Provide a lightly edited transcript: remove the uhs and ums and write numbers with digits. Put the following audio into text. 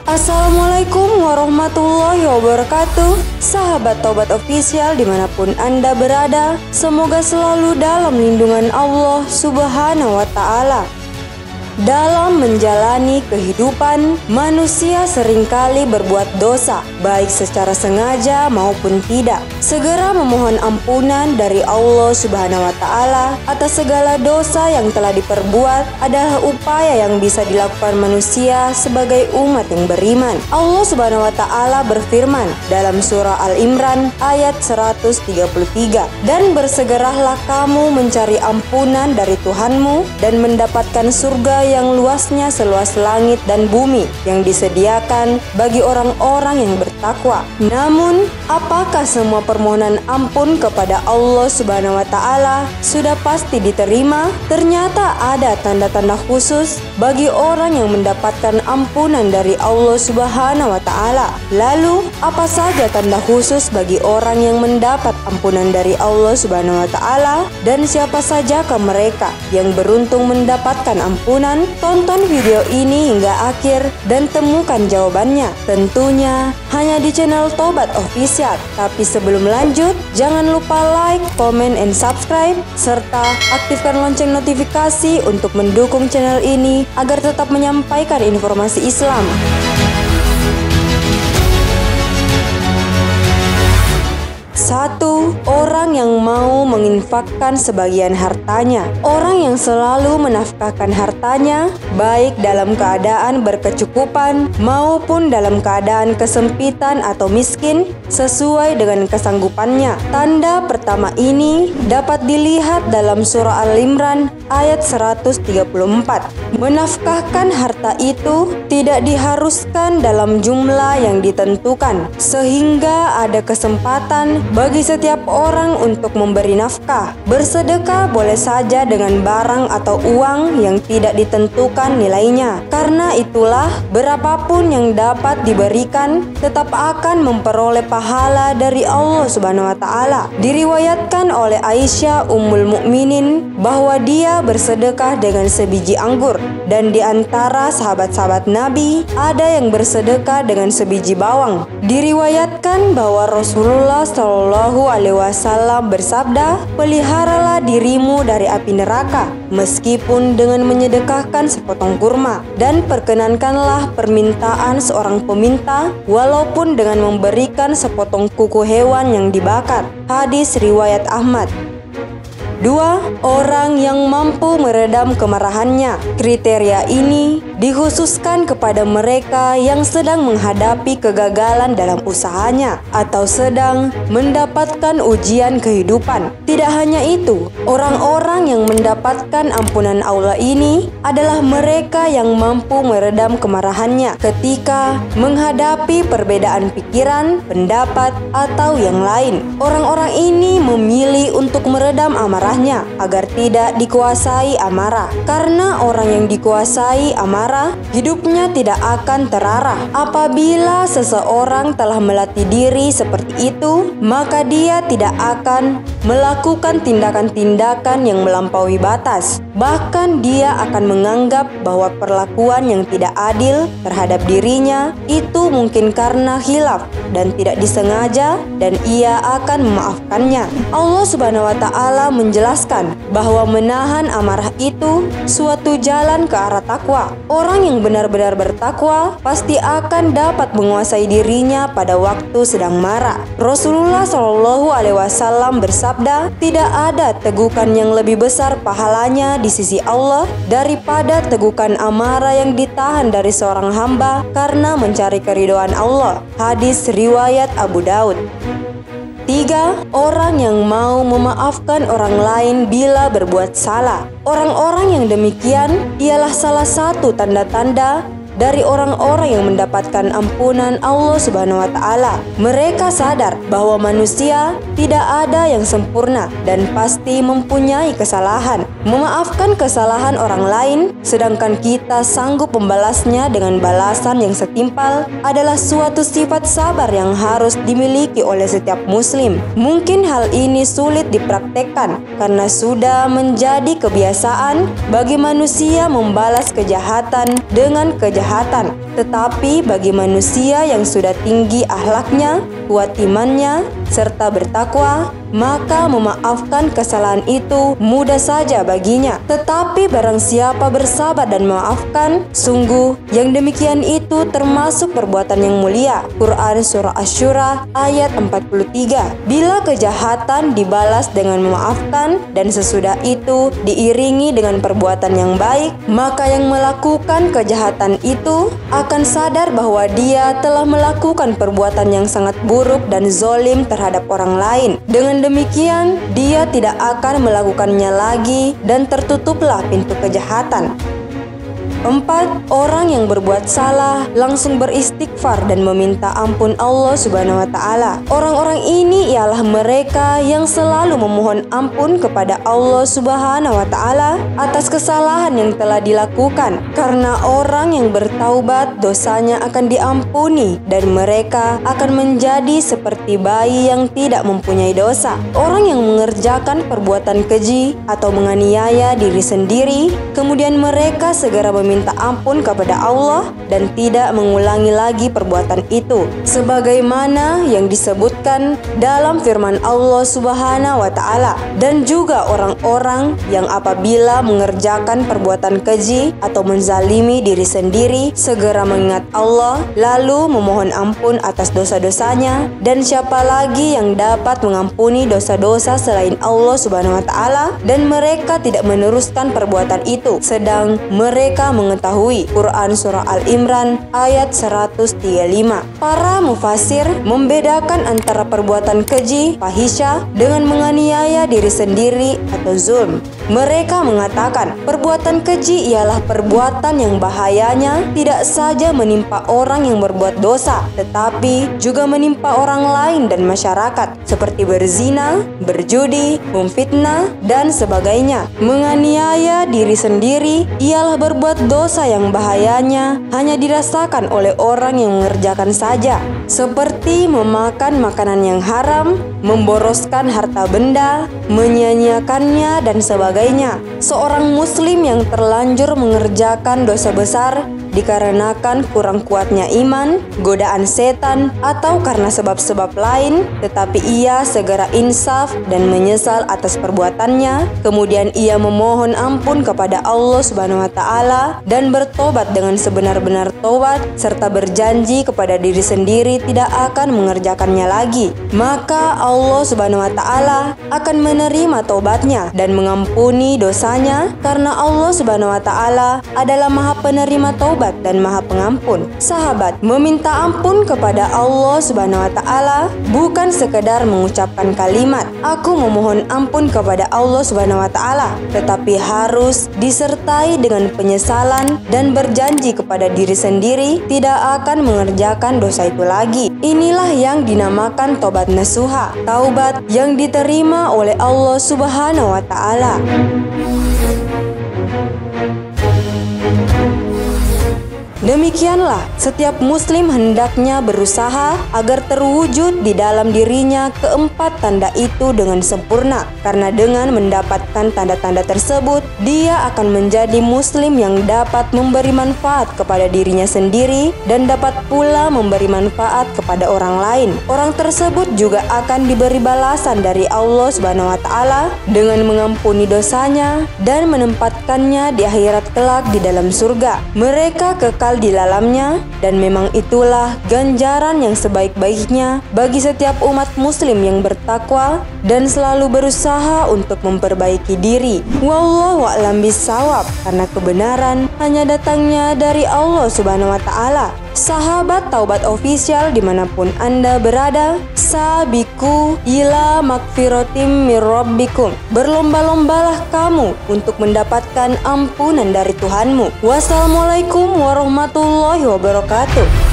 Assalamualaikum warahmatullahi wabarakatuh. Sahabat Tobat Official dimanapun Anda berada, semoga selalu dalam lindungan Allah Subhanahu wa Ta'ala. Dalam menjalani kehidupan, manusia seringkali berbuat dosa, baik secara sengaja maupun tidak. Segera memohon ampunan dari Allah Subhanahu wa Ta'ala atas segala dosa yang telah diperbuat adalah upaya yang bisa dilakukan manusia sebagai umat yang beriman. Allah Subhanahu wa Ta'ala berfirman dalam surah Al-Imran ayat 133, "Dan bersegeralah kamu mencari ampunan dari Tuhanmu dan mendapatkan surga yang luasnya seluas langit dan bumi yang disediakan bagi orang-orang yang bertakwa." Namun, apakah semua permohonan ampun kepada Allah Subhanahu wa Ta'ala sudah pasti diterima? Ternyata ada tanda-tanda khusus bagi orang yang mendapatkan ampunan dari Allah Subhanahu wa Ta'ala. Lalu, apa saja tanda khusus bagi orang yang mendapat ampunan dari Allah Subhanahu wa Ta'ala, dan siapa sajakah mereka yang beruntung mendapatkan ampunan? Tonton video ini hingga akhir dan temukan jawabannya. Tentunya hanya di channel Tobat Official. Tapi sebelum lanjut, jangan lupa like, comment, and subscribe, serta aktifkan lonceng notifikasi untuk mendukung channel ini agar tetap menyampaikan informasi Islam. 1. Orang yang mau menginfakkan sebagian hartanya. Orang yang selalu menafkahkan hartanya, baik dalam keadaan berkecukupan maupun dalam keadaan kesempitan atau miskin, sesuai dengan kesanggupannya. Tanda pertama ini dapat dilihat dalam surah Al-Imran ayat 134. Menafkahkan harta itu tidak diharuskan dalam jumlah yang ditentukan, sehingga ada kesempatan bagi setiap orang untuk memberi nafkah. Bersedekah boleh saja dengan barang atau uang yang tidak ditentukan nilainya. Karena itulah, berapapun yang dapat diberikan tetap akan memperoleh pahala dari Allah Subhanahu wa Ta'ala. Diriwayatkan oleh Aisyah Ummul Mukminin bahwa dia bersedekah dengan sebiji anggur, dan di antara sahabat-sahabat Nabi ada yang bersedekah dengan sebiji bawang. Diriwayatkan bahwa Rasulullah Shallallahu Alaihi Wasallam bersabda, "Peliharalah dirimu dari api neraka, meskipun dengan menyedekahkan sepotong kurma, dan perkenankanlah permintaan seorang peminta, walaupun dengan memberikan sepotong kuku hewan yang dibakar." Hadis riwayat Ahmad. 2. Orang yang mampu meredam kemarahannya. Kriteria ini dikhususkan kepada mereka yang sedang menghadapi kegagalan dalam usahanya atau sedang mendapatkan ujian kehidupan. Tidak hanya itu, orang-orang yang mendapatkan ampunan Allah ini adalah mereka yang mampu meredam kemarahannya ketika menghadapi perbedaan pikiran, pendapat, atau yang lain. Orang-orang ini memilih untuk meredam amarah agar tidak dikuasai amarah. Karena orang yang dikuasai amarah, hidupnya tidak akan terarah. Apabila seseorang telah melatih diri seperti itu, maka dia tidak akan melakukan tindakan-tindakan yang melampaui batas. Bahkan dia akan menganggap bahwa perlakuan yang tidak adil terhadap dirinya itu mungkin karena khilaf dan tidak disengaja, dan ia akan memaafkannya. Allah Subhanahu wa Ta'ala menjelaskan bahwa menahan amarah itu suatu jalan ke arah takwa. Orang yang benar-benar bertakwa pasti akan dapat menguasai dirinya pada waktu sedang marah. Rasulullah Shallallahu Alaihi Wasallam bersabda, "Tidak ada tegukan yang lebih besar pahalanya di sisi Allah daripada tegukan amarah yang ditahan dari seorang hamba karena mencari keridhaan Allah." Hadis riwayat Abu Daud. 3. Orang yang mau memaafkan orang lain bila berbuat salah. Orang-orang yang demikian ialah salah satu tanda-tanda dari orang-orang yang mendapatkan ampunan Allah Subhanahu wa Ta'ala. Mereka sadar bahwa manusia tidak ada yang sempurna dan pasti mempunyai kesalahan. Memaafkan kesalahan orang lain, sedangkan kita sanggup membalasnya dengan balasan yang setimpal, adalah suatu sifat sabar yang harus dimiliki oleh setiap muslim. Mungkin hal ini sulit dipraktekkan karena sudah menjadi kebiasaan bagi manusia membalas kejahatan dengan kejahatan. Tetapi bagi manusia yang sudah tinggi akhlaknya, kuat imannya, serta bertakwa, maka memaafkan kesalahan itu mudah saja baginya. Tetapi barang siapa bersabar dan memaafkan, sungguh yang demikian itu termasuk perbuatan yang mulia. Quran Surah Asy-Syura ayat 43. Bila kejahatan dibalas dengan memaafkan dan sesudah itu diiringi dengan perbuatan yang baik, maka yang melakukan kejahatan itu akan sadar bahwa dia telah melakukan perbuatan yang sangat buruk dan zalim terhadap orang lain. Dengan demikian, dia tidak akan melakukannya lagi dan tertutuplah pintu kejahatan. 4. Orang yang berbuat salah langsung beristighfar dan meminta ampun Allah Subhanahu wa Ta'ala. Orang-orang ini ialah mereka yang selalu memohon ampun kepada Allah Subhanahu wa Ta'ala atas kesalahan yang telah dilakukan. Karena orang yang bertaubat, dosanya akan diampuni dan mereka akan menjadi seperti bayi yang tidak mempunyai dosa. Orang yang mengerjakan perbuatan keji atau menganiaya diri sendiri, kemudian mereka segera minta ampun kepada Allah dan tidak mengulangi lagi perbuatan itu, sebagaimana yang disebutkan dalam firman Allah Subhanahu wa Ta'ala. Dan juga orang-orang yang apabila mengerjakan perbuatan keji atau menzalimi diri sendiri, segera mengingat Allah lalu memohon ampun atas dosa-dosanya. Dan siapa lagi yang dapat mengampuni dosa-dosa selain Allah Subhanahu wa Ta'ala? Dan mereka tidak meneruskan perbuatan itu, sedang mereka mengetahui. Quran Surah Al-Imran ayat 135. Para mufasir membedakan antara perbuatan keji, fahisya, dengan menganiaya diri sendiri atau zulm. Mereka mengatakan perbuatan keji ialah perbuatan yang bahayanya tidak saja menimpa orang yang berbuat dosa, tetapi juga menimpa orang lain dan masyarakat, seperti berzina, berjudi, memfitnah, dan sebagainya. Menganiaya diri sendiri ialah berbuat dosa yang bahayanya hanya dirasakan oleh orang yang mengerjakan saja, seperti memakan makanan yang haram, memboroskan harta benda, menyia-nyiakannya, dan sebagainya. Seorang muslim yang terlanjur mengerjakan dosa besar dikarenakan kurang kuatnya iman, godaan setan, atau karena sebab-sebab lain, tetapi ia segera insaf dan menyesal atas perbuatannya, kemudian ia memohon ampun kepada Allah Subhanahu wa Ta'ala dan bertobat dengan sebenar-benar tobat serta berjanji kepada diri sendiri tidak akan mengerjakannya lagi, maka Allah Subhanahu wa Ta'ala akan menerima tobatnya dan mengampuni dosanya, karena Allah Subhanahu wa Ta'ala adalah Maha Penerima taubat dan Maha Pengampun. Sahabat, meminta ampun kepada Allah Subhanahu wa Ta'ala bukan sekedar mengucapkan kalimat "Aku memohon ampun kepada Allah Subhanahu wa Ta'ala", tetapi harus disertai dengan penyesalan dan berjanji kepada diri sendiri tidak akan mengerjakan dosa itu lagi. Inilah yang dinamakan tobat nasuha, taubat yang diterima oleh Allah Subhanahu wa Ta'ala. Demikianlah, setiap muslim hendaknya berusaha agar terwujud di dalam dirinya keempat tanda itu dengan sempurna, karena dengan mendapatkan tanda-tanda tersebut, dia akan menjadi muslim yang dapat memberi manfaat kepada dirinya sendiri dan dapat pula memberi manfaat kepada orang lain. Orang tersebut juga akan diberi balasan dari Allah Subhanahu wa Ta'ala dengan mengampuni dosanya dan menempatkannya di akhirat kelak di dalam surga. Mereka kekal di dalamnya, dan memang itulah ganjaran yang sebaik-baiknya bagi setiap umat muslim yang bertakwa dan selalu berusaha untuk memperbaiki diri. Wallahu a'lam bishawab, karena kebenaran hanya datangnya dari Allah Subhanahu wa Ta'ala. Sahabat Taubat Official dimanapun Anda berada, sabiku ila magfiratim mir rabbikum. Berlomba-lombalah kamu untuk mendapatkan ampunan dari Tuhanmu. Wassalamualaikum warahmatullahi wabarakatuh.